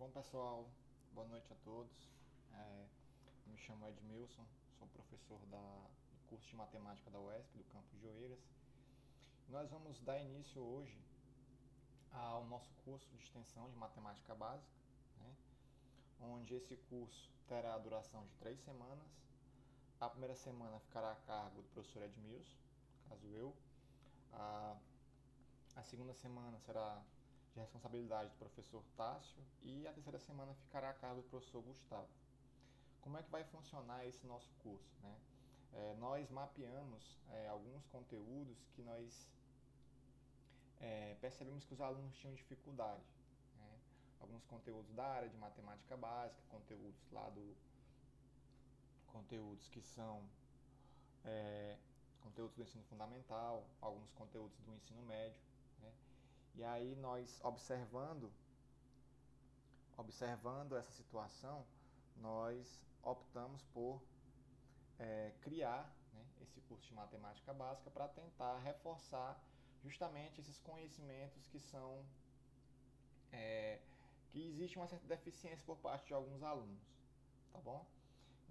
Bom, pessoal, boa noite a todos. Me chamo Edmilson, sou professor do curso de matemática da UESP, do campus de Oeiras. Nós vamos dar início hoje ao nosso curso de extensão de matemática básica, né, onde esse curso terá a duração de 3 semanas. A primeira semana ficará a cargo do professor Edmilson, no caso eu. A segunda semana será de responsabilidade do professor Tássio e a terceira semana ficará a cargo do professor Gustavo. Como é que vai funcionar esse nosso curso, né? Nós mapeamos alguns conteúdos que nós percebemos que os alunos tinham dificuldade, né? Alguns conteúdos da área de matemática básica, conteúdos que são conteúdos do ensino fundamental, alguns conteúdos do ensino médio, né? E aí nós, observando essa situação, nós optamos por criar, né, esse curso de matemática básica para tentar reforçar justamente esses conhecimentos que existe uma certa deficiência por parte de alguns alunos, tá bom?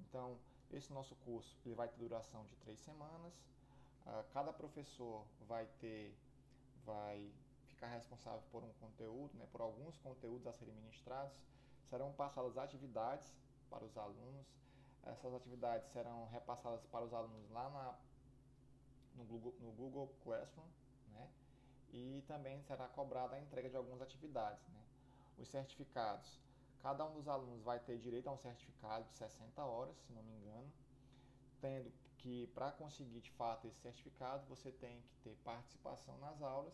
Então, esse nosso curso ele vai ter duração de 3 semanas. Cada professor vai ficar responsável por um conteúdo, né, por alguns conteúdos a serem ministrados. Serão passadas atividades para os alunos. Essas atividades serão repassadas para os alunos lá no Google Classroom, né? E também será cobrada a entrega de algumas atividades, né? Os certificados. Cada um dos alunos vai ter direito a um certificado de 60 horas, se não me engano, tendo que, para conseguir de fato esse certificado, você tem que ter participação nas aulas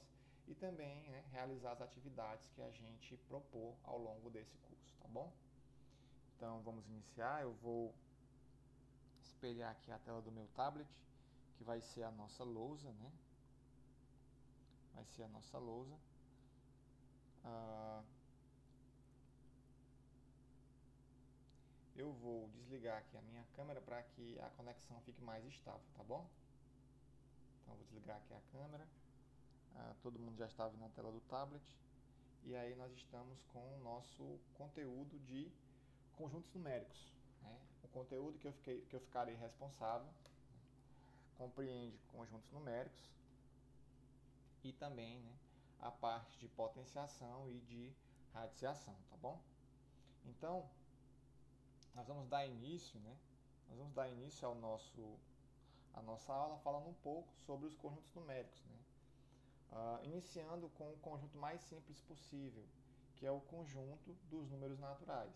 e também, né, realizar as atividades que a gente propor ao longo desse curso, tá bom? Então vamos iniciar. Eu vou espelhar aqui a tela do meu tablet, que vai ser a nossa lousa, né? Vai ser a nossa lousa. Eu vou desligar aqui a minha câmera para que a conexão fique mais estável, tá bom? Então, eu vou desligar aqui a câmera. Todo mundo já está vendo na tela do tablet. E aí nós estamos com o nosso conteúdo de conjuntos numéricos, né? O conteúdo que eu ficarei responsável compreende conjuntos numéricos e também, né, a parte de potenciação e de radiciação, tá bom? Então, nós vamos dar início, né? Nós vamos dar início à nossa aula falando um pouco sobre os conjuntos numéricos, né? Iniciando com o conjunto mais simples possível, que é o conjunto dos números naturais.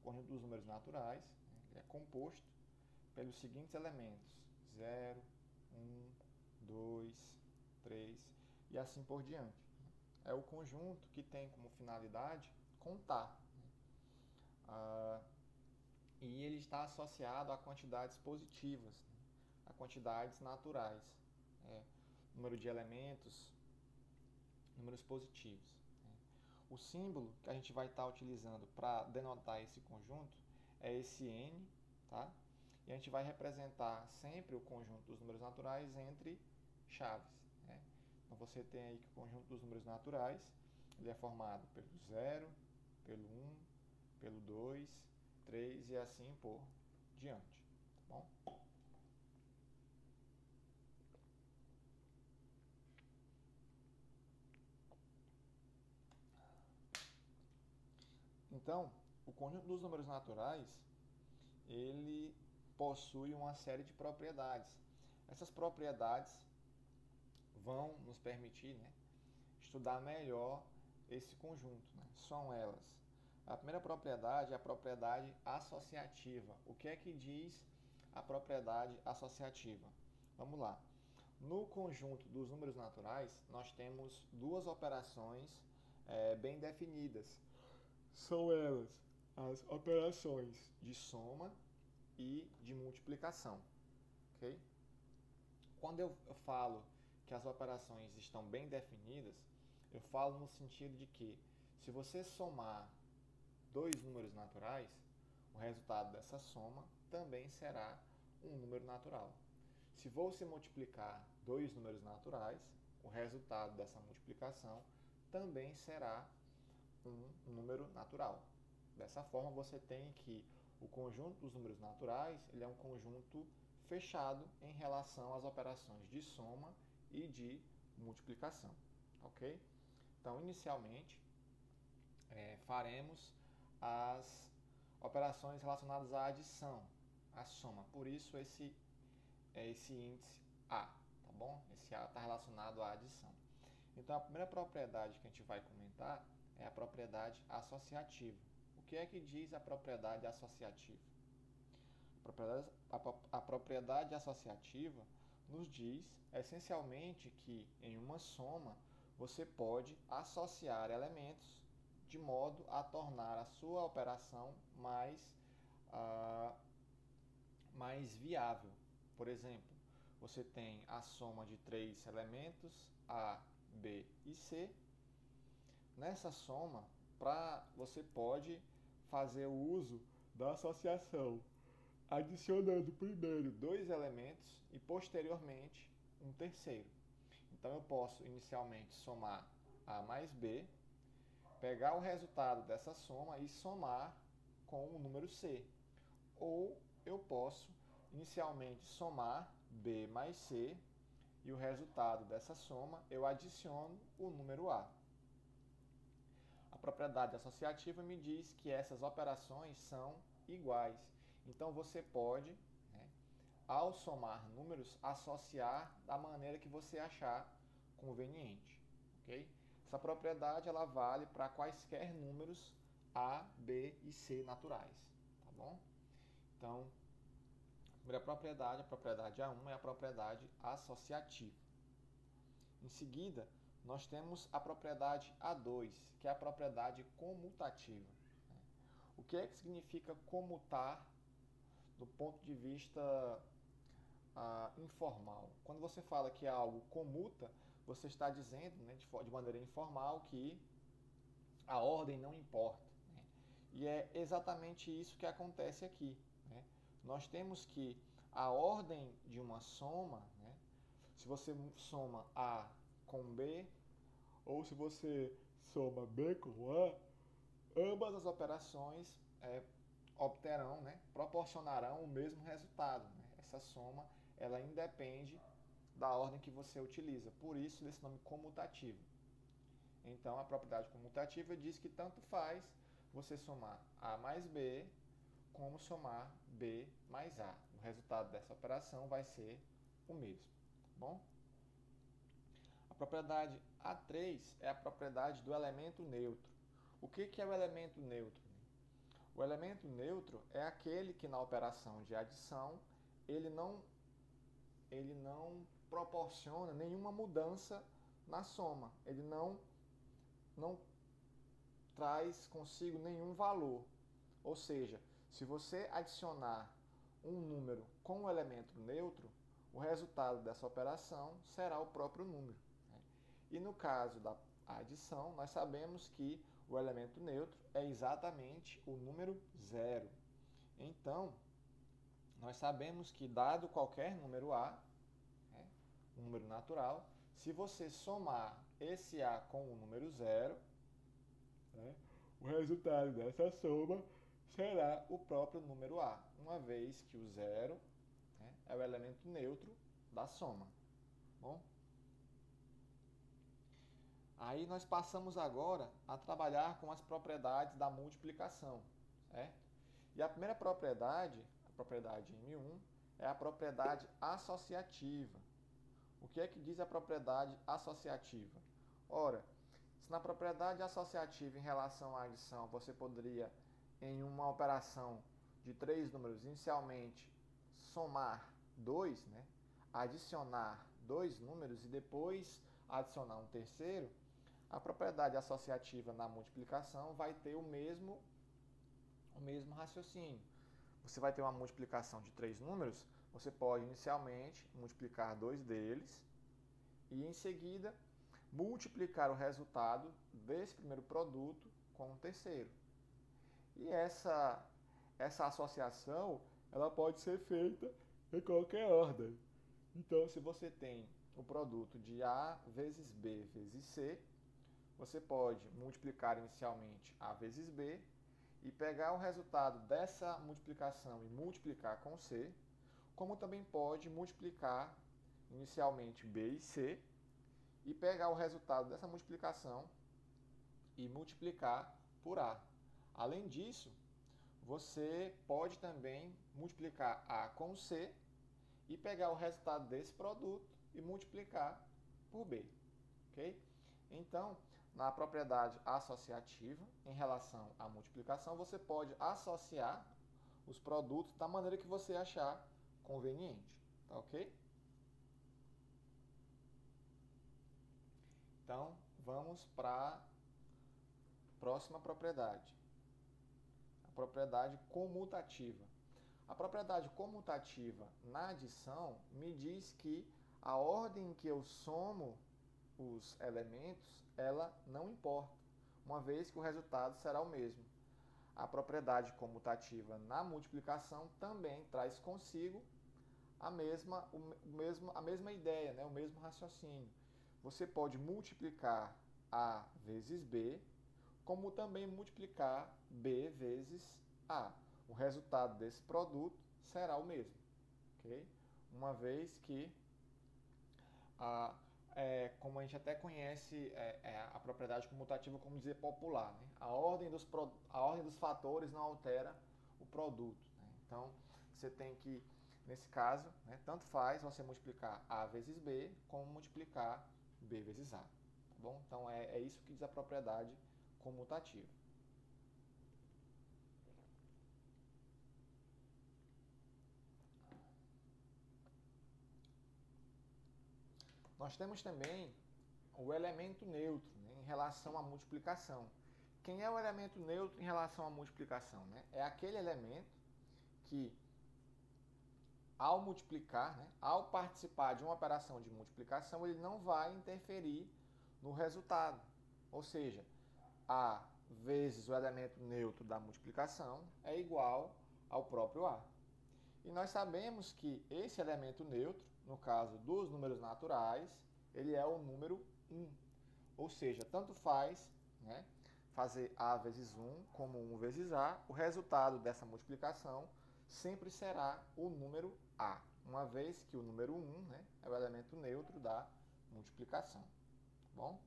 O conjunto dos números naturais, né, ele é composto pelos seguintes elementos: 0, 1, 2, 3 e assim por diante. É o conjunto que tem como finalidade contar, né? E ele está associado a quantidades positivas, né, a quantidades naturais, número de elementos, números positivos, né? O símbolo que a gente vai estar utilizando para denotar esse conjunto é esse n, tá? E a gente vai representar sempre o conjunto dos números naturais entre chaves, né? Então você tem aí que o conjunto dos números naturais ele é formado pelo 0, pelo 1, pelo 2, 3 e assim por diante, tá bom? Então, o conjunto dos números naturais, ele possui uma série de propriedades. Essas propriedades vão nos permitir, né, estudar melhor esse conjunto, né? São elas: a primeira propriedade é a propriedade associativa. O que é que diz a propriedade associativa? Vamos lá. No conjunto dos números naturais, nós temos duas operações bem definidas. São elas as operações de soma e de multiplicação, ok? Quando eu falo que as operações estão bem definidas, eu falo no sentido de que, se você somar dois números naturais, o resultado dessa soma também será um número natural. Se você multiplicar dois números naturais, o resultado dessa multiplicação também será um número natural. Dessa forma, você tem que o conjunto dos números naturais ele é um conjunto fechado em relação às operações de soma e de multiplicação, ok? Então, inicialmente, faremos as operações relacionadas à adição, à soma. Por isso, esse índice A, tá bom? Esse A está relacionado à adição. Então, a primeira propriedade que a gente vai comentar é a propriedade associativa. O que é que diz a propriedade associativa? A propriedade associativa nos diz, essencialmente, que em uma soma você pode associar elementos de modo a tornar a sua operação mais viável. Por exemplo, você tem a soma de 3 elementos, A, B e C. Nessa soma, você pode fazer o uso da associação, adicionando primeiro 2 elementos e posteriormente um terceiro. Então eu posso inicialmente somar A mais B, pegar o resultado dessa soma e somar com o número C. Ou eu posso inicialmente somar B mais C e o resultado dessa soma eu adiciono o número A. A propriedade associativa me diz que essas operações são iguais. Então você pode, ao somar números, associar da maneira que você achar conveniente. Okay? Essa propriedade ela vale para quaisquer números A, B e C naturais. Tá bom? Então, a primeira propriedade, a propriedade A1, é a propriedade associativa. Em seguida, nós temos a propriedade A2, que é a propriedade comutativa. O que é que significa comutar do ponto de vista informal? Quando você fala que algo comuta, você está dizendo, de maneira informal, que a ordem não importa. E é exatamente isso que acontece aqui. Nós temos que a ordem de uma soma, se você soma A com B, ou se você soma B com A, ambas as operações proporcionarão o mesmo resultado. Essa soma, ela independe da ordem que você utiliza, por isso desse nome comutativo. Então, a propriedade comutativa diz que tanto faz você somar A mais B, como somar B mais A. O resultado dessa operação vai ser o mesmo. Tá bom? A propriedade A3 é a propriedade do elemento neutro. O que é o elemento neutro? O elemento neutro é aquele que na operação de adição ele não proporciona nenhuma mudança na soma. Ele não traz consigo nenhum valor. Ou seja, se você adicionar um número com o elemento neutro, o resultado dessa operação será o próprio número. E no caso da adição, nós sabemos que o elemento neutro é exatamente o número zero. Então, nós sabemos que dado qualquer número A, um número natural, se você somar esse A com o número zero, o resultado dessa soma será o próprio número A, uma vez que o zero é o elemento neutro da soma. Bom? Aí nós passamos agora a trabalhar com as propriedades da multiplicação, certo? E a primeira propriedade, a propriedade M1, é a propriedade associativa. O que é que diz a propriedade associativa? Ora, se na propriedade associativa em relação à adição você poderia, em uma operação de 3 números, inicialmente somar 2, adicionar 2 números e depois adicionar um terceiro, a propriedade associativa na multiplicação vai ter o mesmo raciocínio. Você vai ter uma multiplicação de 3 números, você pode inicialmente multiplicar 2 deles e em seguida multiplicar o resultado desse primeiro produto com o terceiro. E essa associação ela pode ser feita em qualquer ordem. Então, se você tem o produto de A vezes B vezes C, você pode multiplicar inicialmente A vezes B e pegar o resultado dessa multiplicação e multiplicar com C, como também pode multiplicar inicialmente B e C e pegar o resultado dessa multiplicação e multiplicar por A. Além disso, você pode também multiplicar A com C e pegar o resultado desse produto e multiplicar por B, ok? Então, na propriedade associativa, em relação à multiplicação, você pode associar os produtos da maneira que você achar conveniente, tá ok? Então, vamos para a próxima propriedade, a propriedade comutativa. A propriedade comutativa na adição me diz que a ordem em que eu somo os elementos, ela não importa, uma vez que o resultado será o mesmo. A propriedade comutativa na multiplicação também traz consigo a mesma ideia, né? O mesmo raciocínio. Você pode multiplicar A vezes B, como também multiplicar B vezes A. O resultado desse produto será o mesmo, ok? Uma vez que, como a gente até conhece a propriedade comutativa como dizer popular, né? A ordem dos fatores não altera o produto, né? Então, você tem que, nesse caso, né, tanto faz você multiplicar A vezes B, como multiplicar B vezes A, tá bom? Então, é isso que diz a propriedade comutativa. Nós temos também o elemento neutro, né, em relação à multiplicação. Quem é o elemento neutro em relação à multiplicação? Né? É aquele elemento que, ao multiplicar, né, ao participar de uma operação de multiplicação, ele não vai interferir no resultado. Ou seja, A vezes o elemento neutro da multiplicação é igual ao próprio A. E nós sabemos que esse elemento neutro, no caso dos números naturais, ele é o número 1. Ou seja, tanto faz, né, fazer A vezes 1 como 1 vezes A, o resultado dessa multiplicação sempre será o número A, uma vez que o número 1, né, é o elemento neutro da multiplicação. Tá bom?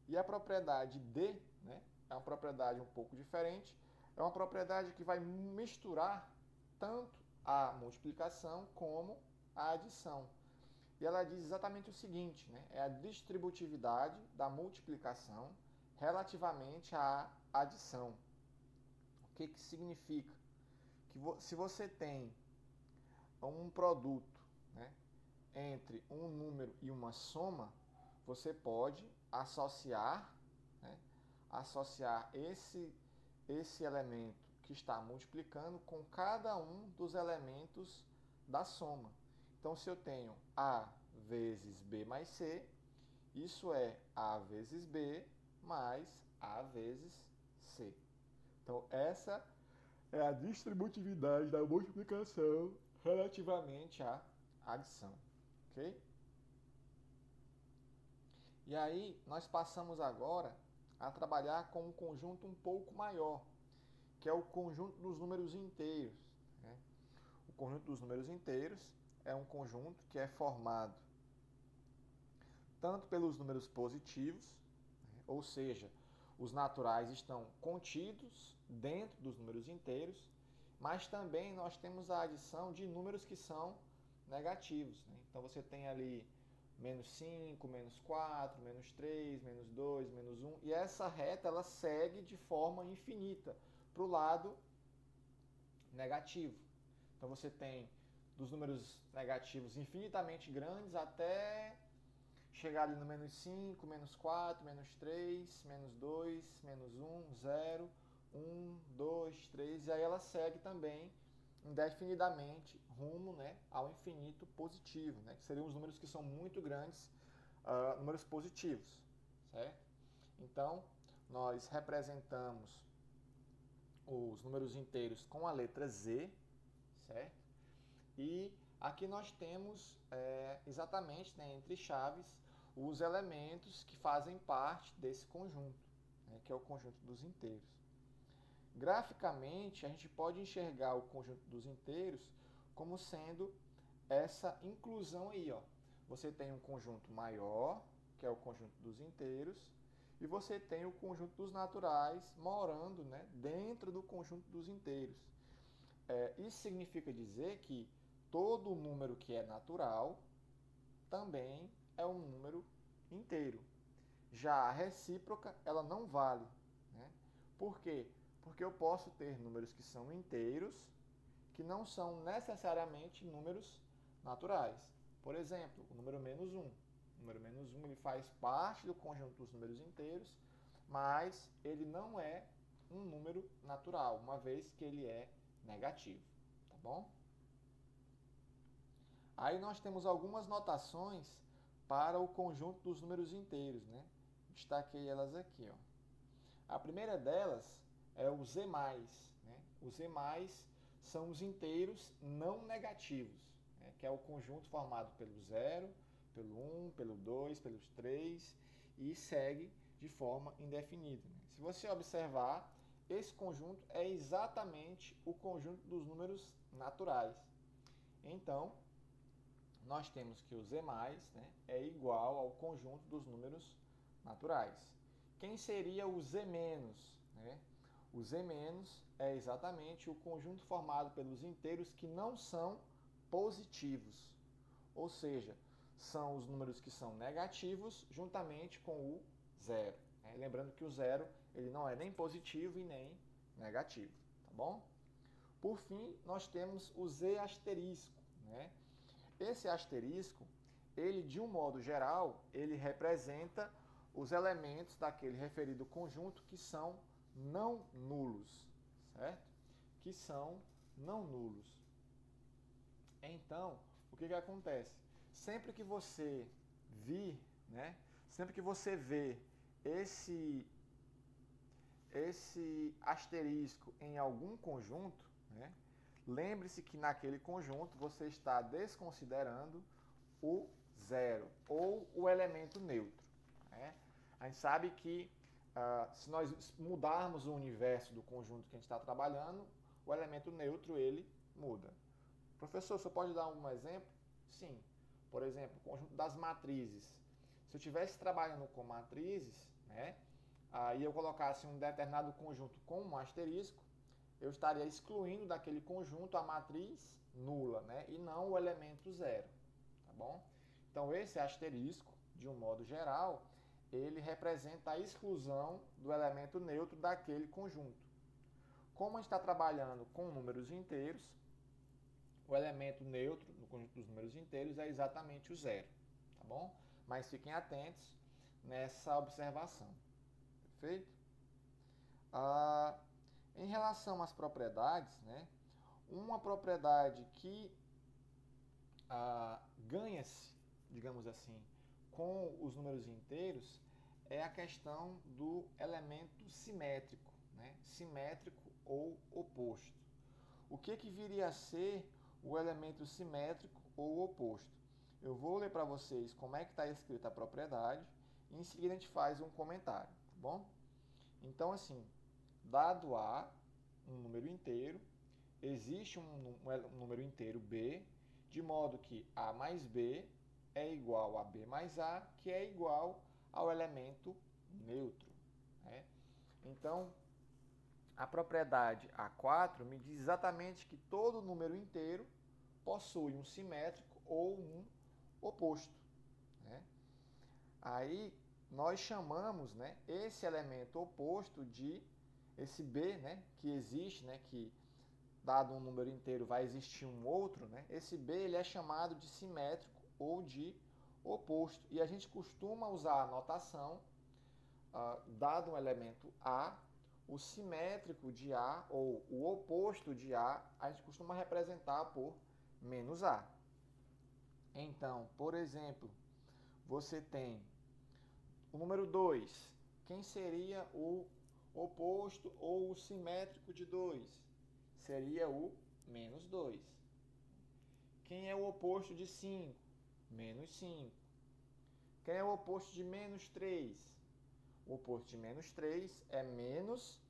E a propriedade D, né, é uma propriedade um pouco diferente, é uma propriedade que vai misturar tanto a multiplicação como a adição. E ela diz exatamente o seguinte, né, é a distributividade da multiplicação relativamente à adição. O que que significa? Que se você tem um produto, né, entre um número e uma soma, você pode associar, né, associar esse elemento que está multiplicando com cada um dos elementos da soma. Então, se eu tenho A vezes B mais C, isso é A vezes B mais A vezes C. Então, essa é a distributividade da multiplicação relativamente à adição, ok? E aí, nós passamos agora a trabalhar com um conjunto um pouco maior, que é o conjunto dos números inteiros, né? O conjunto dos números inteiros é um conjunto que é formado tanto pelos números positivos, né? Ou seja, os naturais estão contidos dentro dos números inteiros, mas também nós temos a adição de números que são negativos, né? Então você tem ali menos 5, menos 4, menos 3, menos 2, menos 1, e essa reta ela segue de forma infinita para o lado negativo. Então você tem dos números negativos infinitamente grandes até chegar ali no menos 5, menos 4, menos 3, menos 2, menos 1, 0, 1, 2, 3, e aí ela segue também indefinidamente rumo, né, ao infinito positivo, né, que seriam os números que são muito grandes, números positivos, certo? Então, nós representamos os números inteiros com a letra Z, certo? E aqui nós temos exatamente, né, entre chaves os elementos que fazem parte desse conjunto, né, que é o conjunto dos inteiros. Graficamente, a gente pode enxergar o conjunto dos inteiros como sendo essa inclusão aí, ó. Você tem um conjunto maior, que é o conjunto dos inteiros, e você tem o conjunto dos naturais morando, né, dentro do conjunto dos inteiros. Isso significa dizer que todo número que é natural também é um número inteiro. Já a recíproca, ela não vale, né? Por quê? Porque eu posso ter números que são inteiros, que não são necessariamente números naturais. Por exemplo, o número menos 1. O número menos 1 ele faz parte do conjunto dos números inteiros, mas ele não é um número natural, uma vez que ele é negativo, tá bom? Aí nós temos algumas notações para o conjunto dos números inteiros, né? Destaquei elas aqui, ó. A primeira delas é o Z+, né? Os Z+, são os inteiros não negativos, né? Que é o conjunto formado pelo 0, pelo 1, pelo 2, pelos 3 e segue de forma indefinida, né? Se você observar, esse conjunto é exatamente o conjunto dos números naturais. Então, nós temos que o Z+, né, é igual ao conjunto dos números naturais. Quem seria o Z-? Né? O Z- é exatamente o conjunto formado pelos inteiros que não são positivos. Ou seja, são os números que são negativos juntamente com o zero. Né? Lembrando que o zero ele não é nem positivo e nem negativo. Tá bom? Por fim, nós temos o Z asterisco. Né? Esse asterisco, ele de um modo geral, ele representa os elementos daquele referido conjunto que são não nulos, certo? Que são não nulos. Então, o que acontece? Sempre que você vir, né? Sempre que você vê esse asterisco em algum conjunto, né? Lembre-se que naquele conjunto você está desconsiderando o zero ou o elemento neutro. Né? A gente sabe que se nós mudarmos o universo do conjunto que a gente está trabalhando, o elemento neutro ele muda. Professor, você pode dar um exemplo? Sim. Por exemplo, o conjunto das matrizes. Se eu estivesse trabalhando com matrizes, né, aí eu colocasse um determinado conjunto com um asterisco, eu estaria excluindo daquele conjunto a matriz nula, né, e não o elemento zero, tá bom? Então esse asterisco, de um modo geral, ele representa a exclusão do elemento neutro daquele conjunto. Como a gente está trabalhando com números inteiros, o elemento neutro no conjunto dos números inteiros é exatamente o zero, tá bom? Mas fiquem atentos nessa observação, perfeito? Em relação às propriedades, né, uma propriedade que ganha-se, digamos assim, com os números inteiros é a questão do elemento simétrico, né, simétrico ou oposto. O que viria a ser o elemento simétrico ou oposto? Eu vou ler para vocês como é que está escrita a propriedade e em seguida a gente faz um comentário, tá bom? Então, assim, dado A, um número inteiro, existe um número inteiro B, de modo que A mais B é igual a B mais A, que é igual ao elemento neutro. Né? Então, a propriedade A4 me diz exatamente que todo número inteiro possui um simétrico ou um oposto. Né? Aí, nós chamamos, né, esse elemento oposto de esse B, né, que existe, né, que dado um número inteiro vai existir um outro, né, esse B ele é chamado de simétrico ou de oposto. E a gente costuma usar a notação, dado um elemento A, o simétrico de A ou o oposto de A gente costuma representar por menos A. Então, por exemplo, você tem o número 2. Quem seria o oposto ou o simétrico de 2? Seria o menos 2. Quem é o oposto de 5? Menos 5. Quem é o oposto de menos 3? O oposto de menos 3 é menos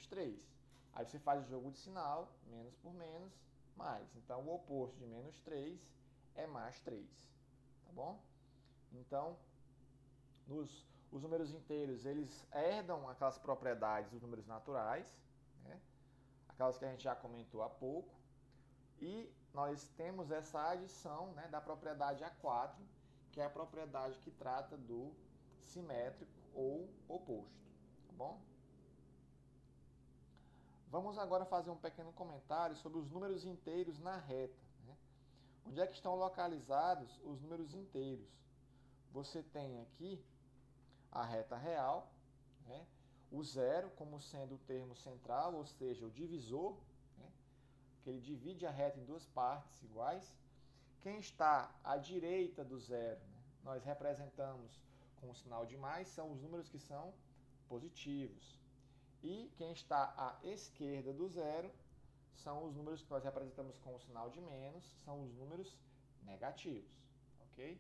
3. Aí você faz o jogo de sinal, menos por menos, mais. Então, o oposto de menos 3 é mais 3. Tá bom? Então, os números inteiros, eles herdam aquelas propriedades dos números naturais, né? Aquelas que a gente já comentou há pouco. E nós temos essa adição, né, da propriedade A4, que é a propriedade que trata do simétrico ou oposto. Tá bom? Vamos agora fazer um pequeno comentário sobre os números inteiros na reta, né? Onde é que estão localizados os números inteiros? Você tem aqui a reta real, né? O zero como sendo o termo central, ou seja, o divisor, né? Que ele divide a reta em duas partes iguais. Quem está à direita do zero, né? Nós representamos com o sinal de mais, são os números que são positivos. E quem está à esquerda do zero são os números que nós representamos com o sinal de menos, são os números negativos, ok?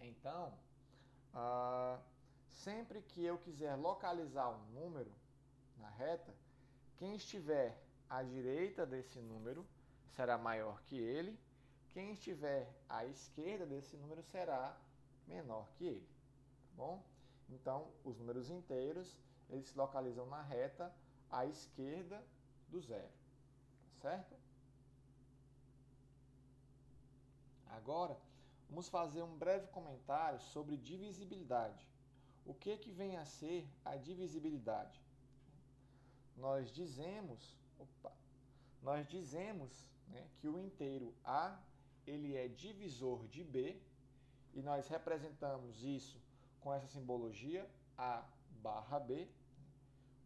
Então, sempre que eu quiser localizar um número na reta, quem estiver à direita desse número será maior que ele, quem estiver à esquerda desse número será menor que ele, tá bom? Então, os números inteiros, eles se localizam na reta à esquerda do zero, tá certo? Agora, vamos fazer um breve comentário sobre divisibilidade. O que vem a ser a divisibilidade? Nós dizemos, né, que o inteiro A ele é divisor de B e nós representamos isso com essa simbologia A barra B,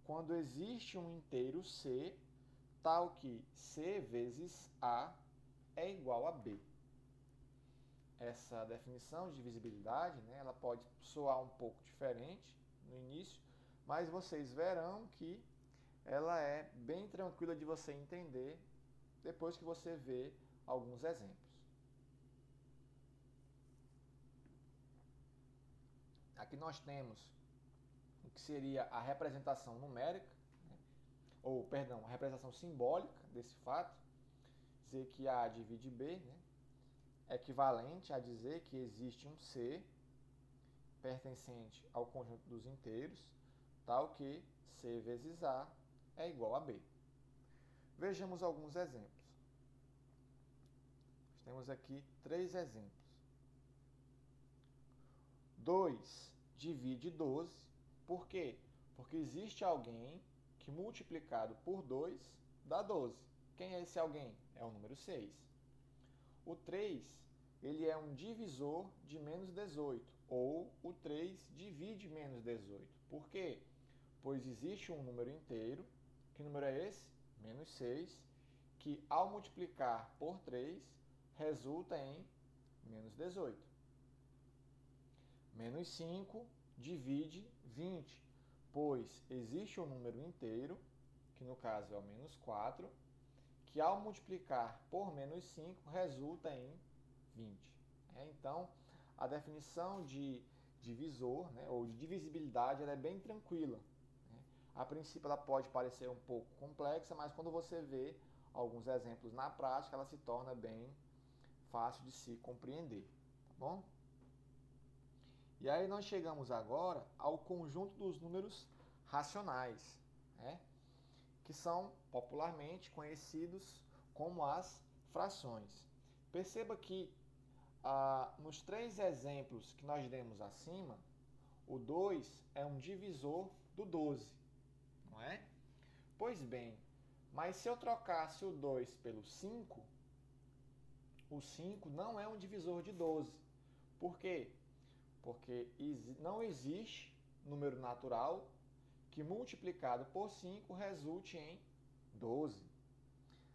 quando existe um inteiro C, tal que C vezes A é igual a B. Essa definição de divisibilidade, né, ela pode soar um pouco diferente no início, mas vocês verão que ela é bem tranquila de você entender depois que você vê alguns exemplos. Aqui nós temos o que seria a representação numérica, né? Ou, perdão, a representação simbólica desse fato, dizer que A divide B, né? É equivalente a dizer que existe um C pertencente ao conjunto dos inteiros, tal que C vezes A é igual a B. Vejamos alguns exemplos. Temos aqui 3 exemplos. 2 divide 12. Por quê? Porque existe alguém que multiplicado por 2 dá 12. Quem é esse alguém? É o número 6. O 3, ele é um divisor de menos 18, ou o 3 divide menos 18. Por quê? Pois existe um número inteiro, que número é esse? Menos 6, que ao multiplicar por 3, resulta em menos 18. Menos 5 divide 20, pois existe um número inteiro, que no caso é o menos 4, que ao multiplicar por menos 5 resulta em 20. Então, a definição de divisor, né, ou de divisibilidade, ela é bem tranquila. Né? A princípio ela pode parecer um pouco complexa, mas quando você vê alguns exemplos na prática, ela se torna bem fácil de se compreender. Tá bom? E aí nós chegamos agora ao conjunto dos números racionais, né? Que são popularmente conhecidos como as frações. Perceba que nos 3 exemplos que nós demos acima, o 2 é um divisor do 12, não é? Pois bem, mas se eu trocasse o 2 pelo 5, o 5 não é um divisor de 12. Por quê? Porque não existe número natural que multiplicado por 5 resulte em 12.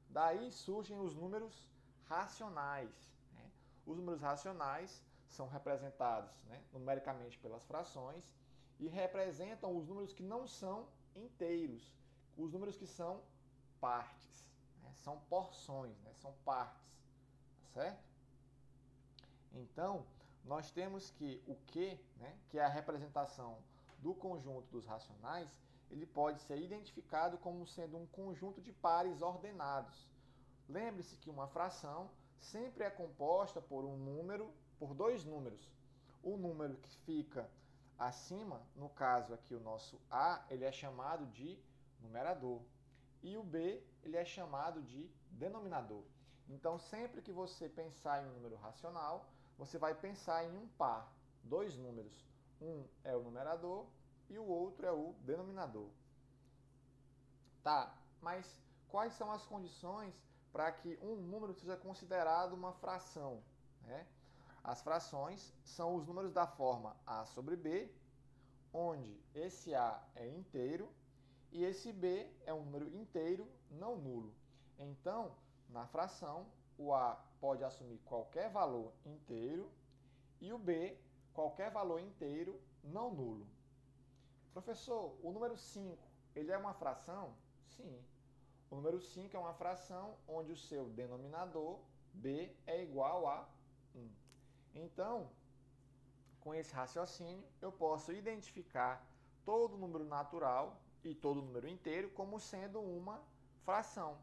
Daí surgem os números racionais. Né? Os números racionais são representados, né, numericamente pelas frações e representam os números que não são inteiros, os números que são partes, né? São porções, né? São partes, tá certo? Então, nós temos que o Q, né, que é a representação do conjunto dos racionais, ele pode ser identificado como sendo um conjunto de pares ordenados. Lembre-se que uma fração sempre é composta por por dois números. O número que fica acima, no caso aqui o nosso A, ele é chamado de numerador. E o B, ele é chamado de denominador. Então, sempre que você pensar em um número racional, você vai pensar em um par, dois números. Um é o numerador e o outro é o denominador. Tá, mas quais são as condições para que um número seja considerado uma fração, né? As frações são os números da forma A sobre B, onde esse A é inteiro e esse B é um número inteiro não nulo. Então, na fração, o A pode assumir qualquer valor inteiro e o B qualquer valor inteiro não nulo. Professor, o número 5, ele é uma fração? Sim. O número 5 é uma fração onde o seu denominador, B, é igual a 1. Então, com esse raciocínio, eu posso identificar todo número natural e todo número inteiro como sendo uma fração.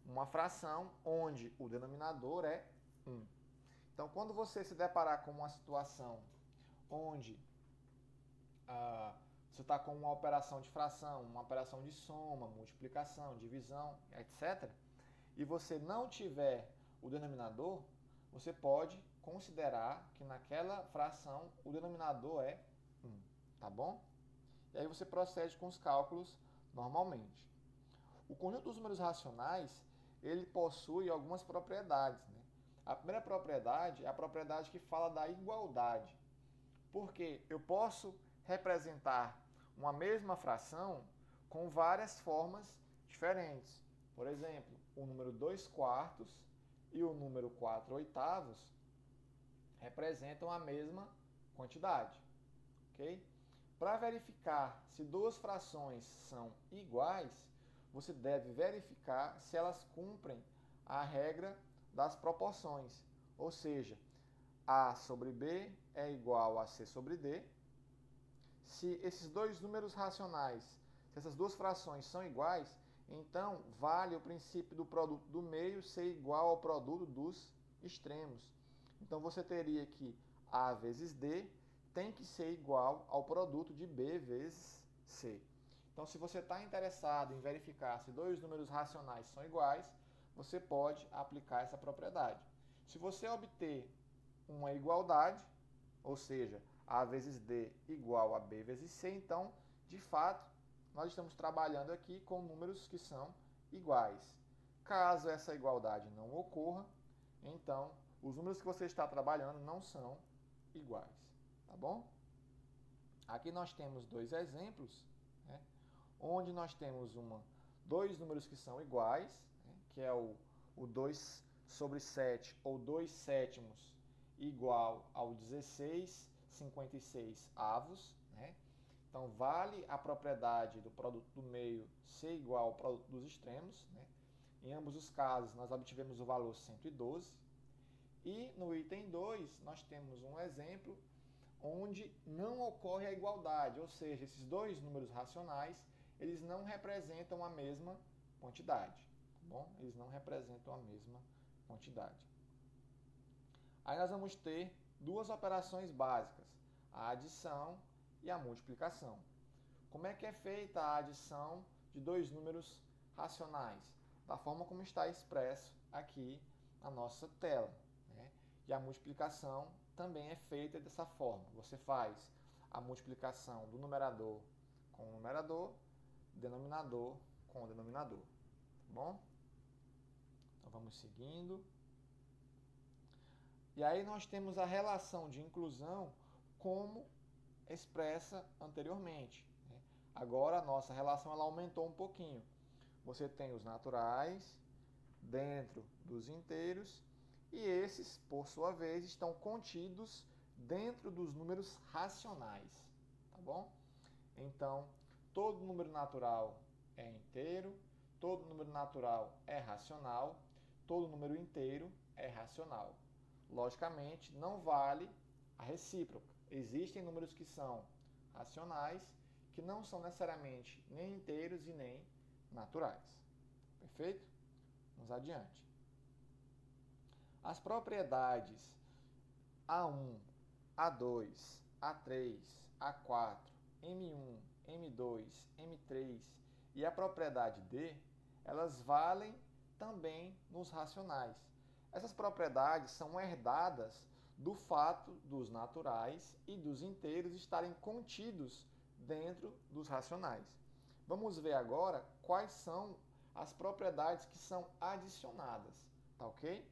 Uma fração onde o denominador é 1. Então, quando você se deparar com uma situação onde você está com uma operação de fração, uma operação de soma, multiplicação, divisão, etc., e você não tiver o denominador, você pode considerar que naquela fração o denominador é 1, tá bom? E aí você procede com os cálculos normalmente. O conjunto dos números racionais, ele possui algumas propriedades, né? A primeira propriedade é a propriedade que fala da igualdade. Porque eu posso representar uma mesma fração com várias formas diferentes. Por exemplo, o número 2/4 e o número 4/8 representam a mesma quantidade, ok? Para verificar se duas frações são iguais, você deve verificar se elas cumprem a regra das proporções, ou seja, A sobre B é igual a C sobre D. Se esses dois números racionais, se essas duas frações são iguais, então vale o princípio do produto do meio ser igual ao produto dos extremos. Então você teria que A vezes D tem que ser igual ao produto de B vezes C. Então, se você está interessado em verificar se dois números racionais são iguais, você pode aplicar essa propriedade. Se você obter uma igualdade, ou seja, A vezes D igual a B vezes C, então, de fato, nós estamos trabalhando aqui com números que são iguais. Caso essa igualdade não ocorra, então, os números que você está trabalhando não são iguais, tá bom? Aqui nós temos dois exemplos, né, onde nós temos dois números que são iguais, né, que é o 2 sobre 7 ou 2 sétimos igual ao 16/56 avos, né? Então, vale a propriedade do produto do meio ser igual ao produto dos extremos, né? Em ambos os casos, nós obtivemos o valor 112. E no item 2, nós temos um exemplo onde não ocorre a igualdade, ou seja, esses dois números racionais, eles não representam a mesma quantidade, tá bom? Eles não representam a mesma quantidade. Aí nós vamos ter duas operações básicas, a adição e a multiplicação. Como é que é feita a adição de dois números racionais? Da forma como está expresso aqui na nossa tela, né? E a multiplicação também é feita dessa forma. Você faz a multiplicação do numerador com o numerador, denominador com o denominador, tá bom? Então vamos seguindo. E aí nós temos a relação de inclusão como expressa anteriormente, né? Agora a nossa relação ela aumentou um pouquinho. Você tem os naturais dentro dos inteiros e esses, por sua vez, estão contidos dentro dos números racionais, tá bom? Então, todo número natural é inteiro, todo número natural é racional, todo número inteiro é racional. Logicamente, não vale a recíproca. Existem números que são racionais, que não são necessariamente nem inteiros e nem naturais. Perfeito? Vamos adiante. As propriedades A1, A2, A3, A4, M1, M2, M3 e a propriedade D, elas valem também nos racionais. Essas propriedades são herdadas do fato dos naturais e dos inteiros estarem contidos dentro dos racionais. Vamos ver agora quais são as propriedades que são adicionadas, tá ok?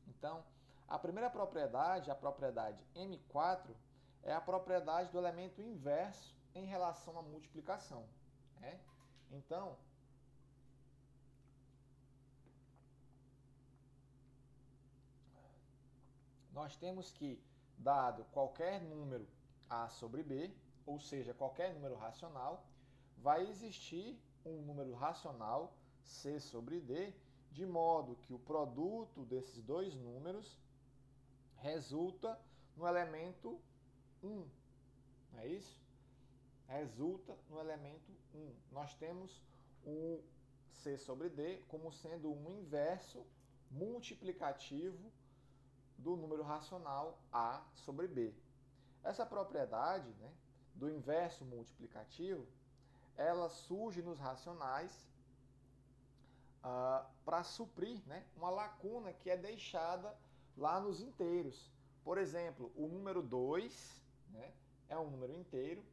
Então, a primeira propriedade, a propriedade M4, é a propriedade do elemento inverso em relação à multiplicação. Né? Então, nós temos que, dado qualquer número A sobre B, ou seja, qualquer número racional, vai existir um número racional C sobre D, de modo que o produto desses dois números resulta no elemento 1. Não é isso? Resulta no elemento 1. Nós temos o C sobre D como sendo um inverso multiplicativo do número racional A sobre B. Essa propriedade, né, do inverso multiplicativo, ela surge nos racionais para suprir, né, uma lacuna que é deixada lá nos inteiros. Por exemplo, o número 2, né, é um número inteiro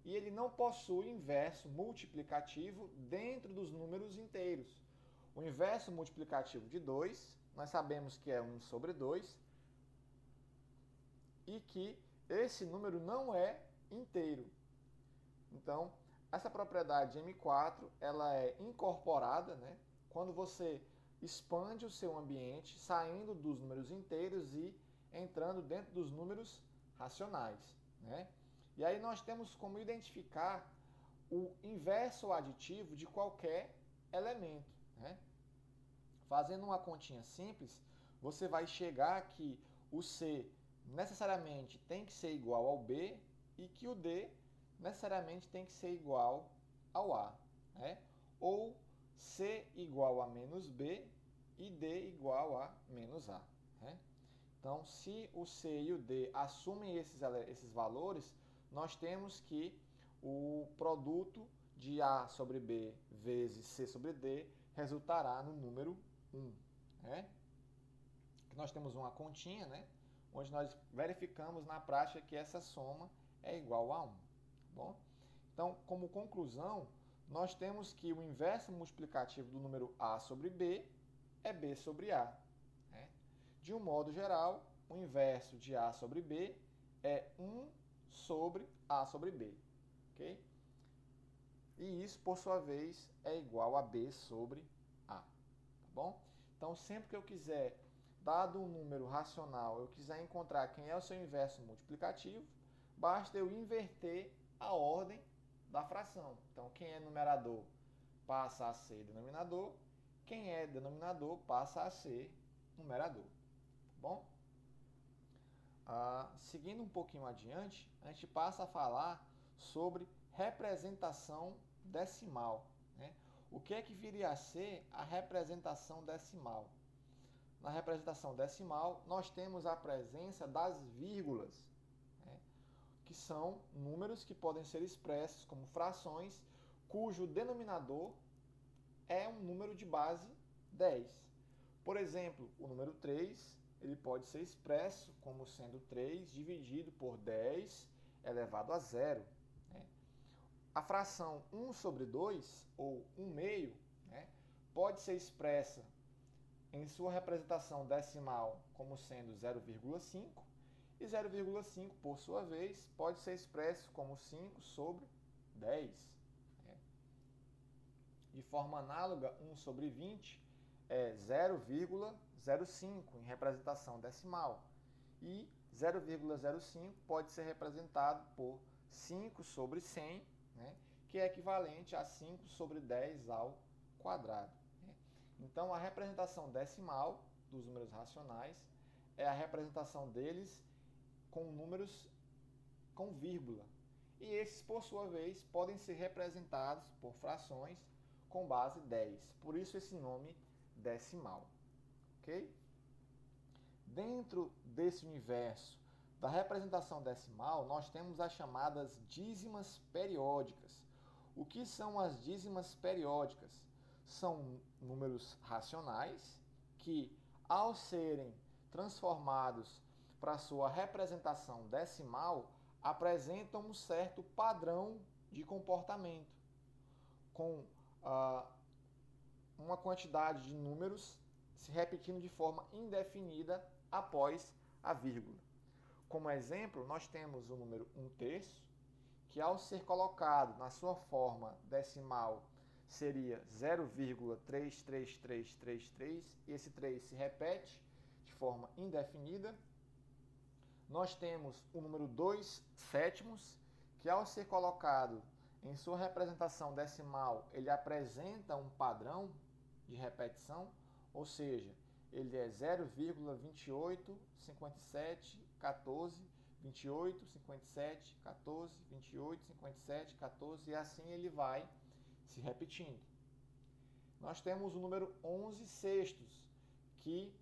e ele não possui inverso multiplicativo dentro dos números inteiros. O inverso multiplicativo de 2, nós sabemos que é 1 sobre 2 e que esse número não é inteiro. Então, essa propriedade M4, ela é incorporada, né, quando você expande o seu ambiente, saindo dos números inteiros e entrando dentro dos números racionais. Né? E aí nós temos como identificar o inverso aditivo de qualquer elemento. Né? Fazendo uma continha simples, você vai chegar que o C necessariamente tem que ser igual ao B e que o D necessariamente tem que ser igual ao A. Né? Ou C igual a menos B e D igual a menos A. Né? Então, se o C e o D assumem esses valores, nós temos que o produto de A sobre B vezes C sobre D resultará no número 1. Né? Nós temos uma continha, né, onde nós verificamos na prática que essa soma é igual a 1. Tá bom? Então, como conclusão, nós temos que o inverso multiplicativo do número A sobre B é B sobre A. Né? De um modo geral, o inverso de A sobre B é 1 sobre A sobre B. Okay? E isso, por sua vez, é igual a B sobre A. Tá bom? Então, sempre que eu quiser, dado um número racional, eu quiser encontrar quem é o seu inverso multiplicativo, basta eu inverter a ordem da fração. Então, quem é numerador passa a ser denominador, quem é denominador passa a ser numerador. Tá bom? Seguindo um pouquinho adiante, a gente passa a falar sobre representação decimal. Né? O que é que viria a ser a representação decimal? Na representação decimal, nós temos a presença das vírgulas, né? Que são números que podem ser expressos como frações, cujo denominador é um número de base 10. Por exemplo, o número 3, ele pode ser expresso como sendo 3 dividido por 10 elevado a 0. Né? A fração 1 sobre 2, ou 1 meio, né, pode ser expressa em sua representação decimal como sendo 0,5, e 0,5, por sua vez, pode ser expresso como 5 sobre 10. Né? De forma análoga, 1 sobre 20 é 0,05 em representação decimal. E 0,05 pode ser representado por 5 sobre 100, né, que é equivalente a 5 sobre 10 ao quadrado. Né? Então, a representação decimal dos números racionais é a representação deles com números com vírgula. E esses, por sua vez, podem ser representados por frações com base 10. Por isso esse nome decimal. Ok? Dentro desse universo da representação decimal, nós temos as chamadas dízimas periódicas. O que são as dízimas periódicas? São números racionais que, ao serem transformados para sua representação decimal, apresentam um certo padrão de comportamento, com uma quantidade de números se repetindo de forma indefinida após a vírgula. Como exemplo, nós temos o número 1/3, que ao ser colocado na sua forma decimal seria 0,33333, e esse 3 se repete de forma indefinida. Nós temos o número 2/7, que ao ser colocado em sua representação decimal, ele apresenta um padrão de repetição, ou seja, ele é 0,285714, 28, 57, 14, 28, 57, 14, e assim ele vai se repetindo. Nós temos o número 11/6, que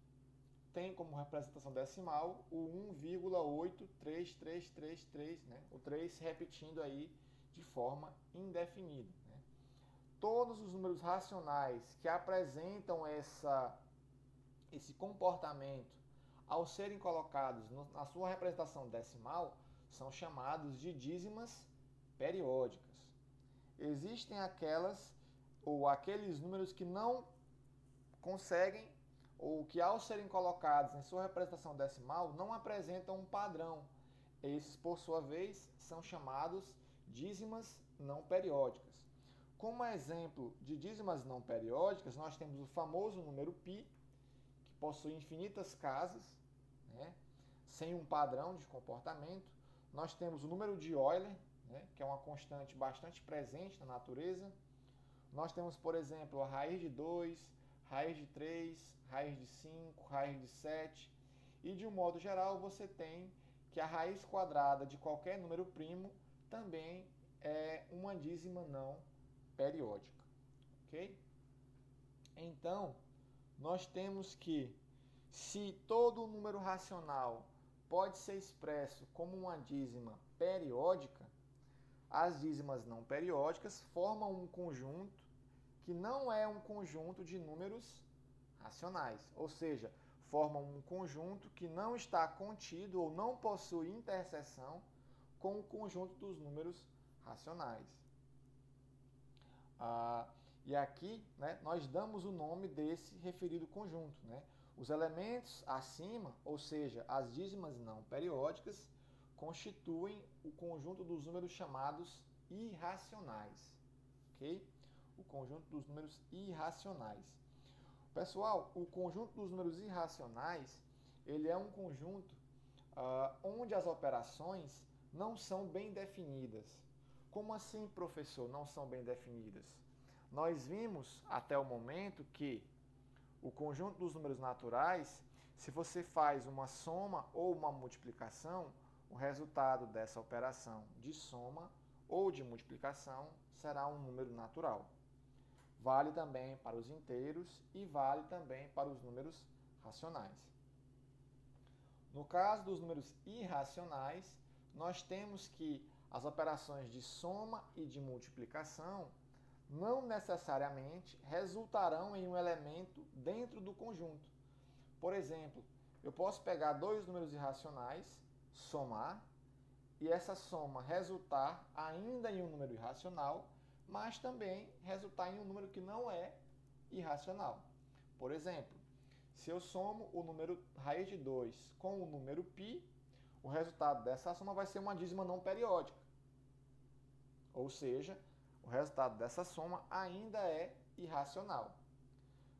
tem como representação decimal o 1,83333, né? O 3 se repetindo aí de forma indefinida, né? Todos os números racionais que apresentam esse comportamento ao serem colocados na sua representação decimal são chamados de dízimas periódicas. Existem aqueles números que não conseguem, ou que ao serem colocados em sua representação decimal não apresentam um padrão. Esses, por sua vez, são chamados dízimas não periódicas. Como exemplo de dízimas não periódicas, nós temos o famoso número π, que possui infinitas casas, né, sem um padrão de comportamento. Nós temos o número de Euler, né, que é uma constante bastante presente na natureza. Nós temos, por exemplo, a raiz de 2, raiz de 3, raiz de 5, raiz de 7. E, de um modo geral, você tem que a raiz quadrada de qualquer número primo também é uma dízima não periódica. Ok? Então, nós temos que, se todo número racional pode ser expresso como uma dízima periódica, as dízimas não periódicas formam um conjunto que não é um conjunto de números racionais, ou seja, formam um conjunto que não está contido ou não possui interseção com o conjunto dos números racionais. E aqui, né, nós damos o nome desse referido conjunto, né? Os elementos acima, ou seja, as dízimas não periódicas, constituem o conjunto dos números chamados irracionais, ok? O conjunto dos números irracionais. Pessoal, o conjunto dos números irracionais, ele é um conjunto onde as operações não são bem definidas. Como assim, professor, não são bem definidas? Nós vimos até o momento que o conjunto dos números naturais, se você faz uma soma ou uma multiplicação, o resultado dessa operação de soma ou de multiplicação será um número natural. Vale também para os inteiros e vale também para os números racionais. No caso dos números irracionais, nós temos que as operações de soma e de multiplicação não necessariamente resultarão em um elemento dentro do conjunto. Por exemplo, eu posso pegar dois números irracionais, somar, e essa soma resultar ainda em um número irracional, mas também resultar em um número que não é irracional. Por exemplo, se eu somo o número raiz de 2 com o número π, o resultado dessa soma vai ser uma dízima não periódica. Ou seja, o resultado dessa soma ainda é irracional.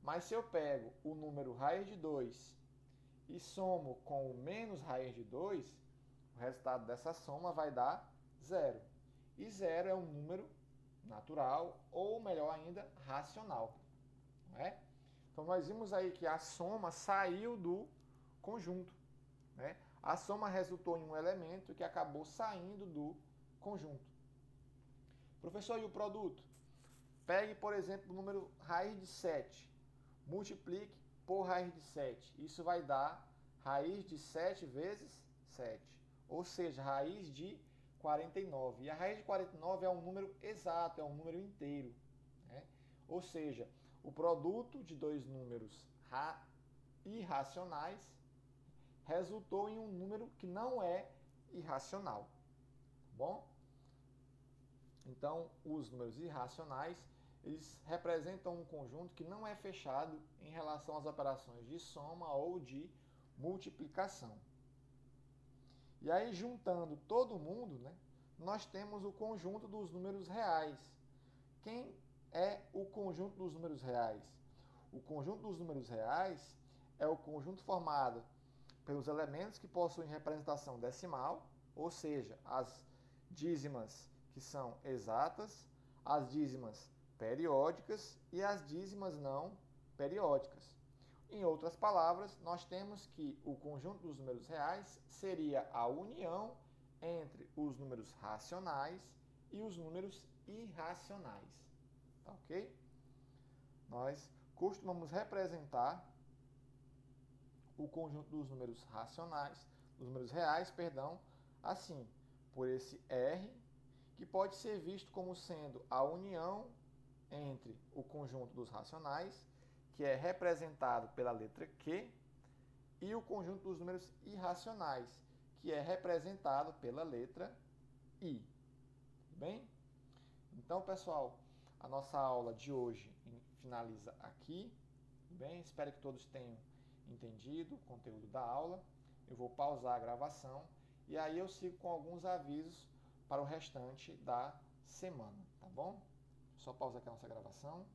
Mas se eu pego o número raiz de 2 e somo com o menos raiz de 2, o resultado dessa soma vai dar 0. E 0 é um número natural, ou melhor ainda, racional. Não é? Então nós vimos aí que a soma saiu do conjunto, né? A soma resultou em um elemento que acabou saindo do conjunto. Professor, e o produto? Pegue, por exemplo, o número raiz de 7, multiplique por raiz de 7. Isso vai dar raiz de 7 vezes 7, ou seja, raiz de 49. E a raiz de 49 é um número exato, é um número inteiro, né? Ou seja, o produto de dois números irracionais resultou em um número que não é irracional, tá bom? Então, os números irracionais, eles representam um conjunto que não é fechado em relação às operações de soma ou de multiplicação. E aí, juntando todo mundo, né, nós temos o conjunto dos números reais. Quem é o conjunto dos números reais? O conjunto dos números reais é o conjunto formado pelos elementos que possuem representação decimal, ou seja, as dízimas que são exatas, as dízimas periódicas e as dízimas não periódicas. Em outras palavras, nós temos que o conjunto dos números reais seria a união entre os números racionais e os números irracionais. Tá ok? Nós costumamos representar o conjunto dos números racionais, dos números reais, perdão, assim, por esse R, que pode ser visto como sendo a união entre o conjunto dos racionais, que é representado pela letra Q, e o conjunto dos números irracionais, que é representado pela letra I. Bem? Então, pessoal, a nossa aula de hoje finaliza aqui. Bem? Espero que todos tenham entendido o conteúdo da aula. Eu vou pausar a gravação e aí eu sigo com alguns avisos para o restante da semana, tá bom? Só pausar aqui a nossa gravação.